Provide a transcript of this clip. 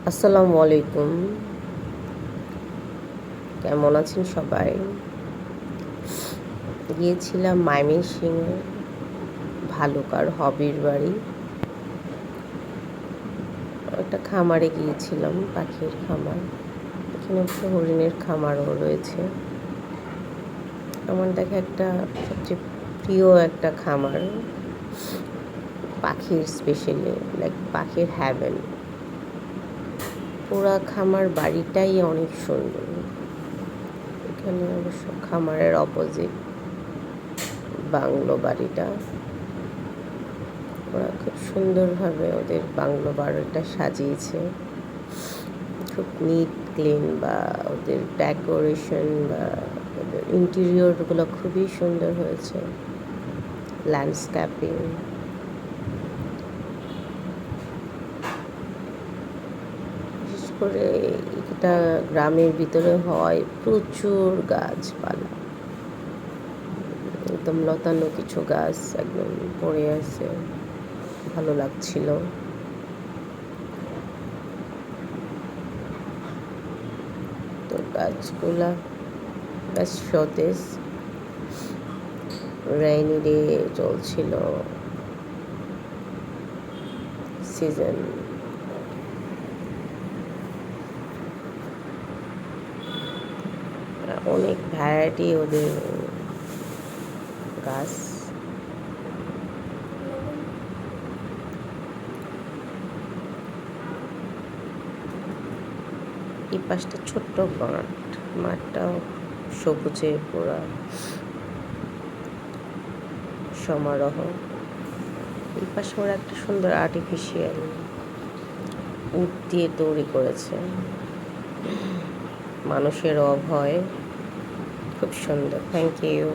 আসসালামু আলাইকুম। কেমন আছেন সবাই? গিয়েছিলাম ময়মনসিংহে ভালুকার হবির বাড়ি। একটা খামারে গিয়েছিলাম, পাখির খামার। এখানে একটা হরিণের খামারও রয়েছে। আমার দেখা একটা সবচেয়ে প্রিয় একটা খামার, পাখির স্পেশালি লাইক পাখির হ্যাভেন। পুরা খামার বাড়িটাই অনেক সুন্দর। এখানে অবশ্য খামারের অপোজিট বাংলো বাড়িটা। ওরা খুব সুন্দরভাবে ওদের বাংলো বাড়িটা সাজিয়েছে, খুব নিট ক্লিন, বা ওদের ডেকোরেশন বা ওদের ইন্টেরিয়রগুলো খুবই সুন্দর হয়েছে। ল্যান্ডস্কেপিং, বিশেষ করে এটা গ্রামের ভিতরে হয়, প্রচুর গাছপালা, একদম লতানো কিছু গাছ একদম পড়ে আছে, ভালো লাগছিল। তো গাছগুলা বেশ সতেজ। রেইনি ডে চলছিল, সিজন। অনেক ভ্যারাইটি ওদের গাছ। এই পাশটা ছোট্ট মাঠটাও সবুজে পুরা সমারোহ। এই পাশে ওরা একটা সুন্দর আর্টিফিশিয়াল উট দিয়ে তৈরি করেছে, মানুষের অভয়, খুব সুন্দর। Thank you.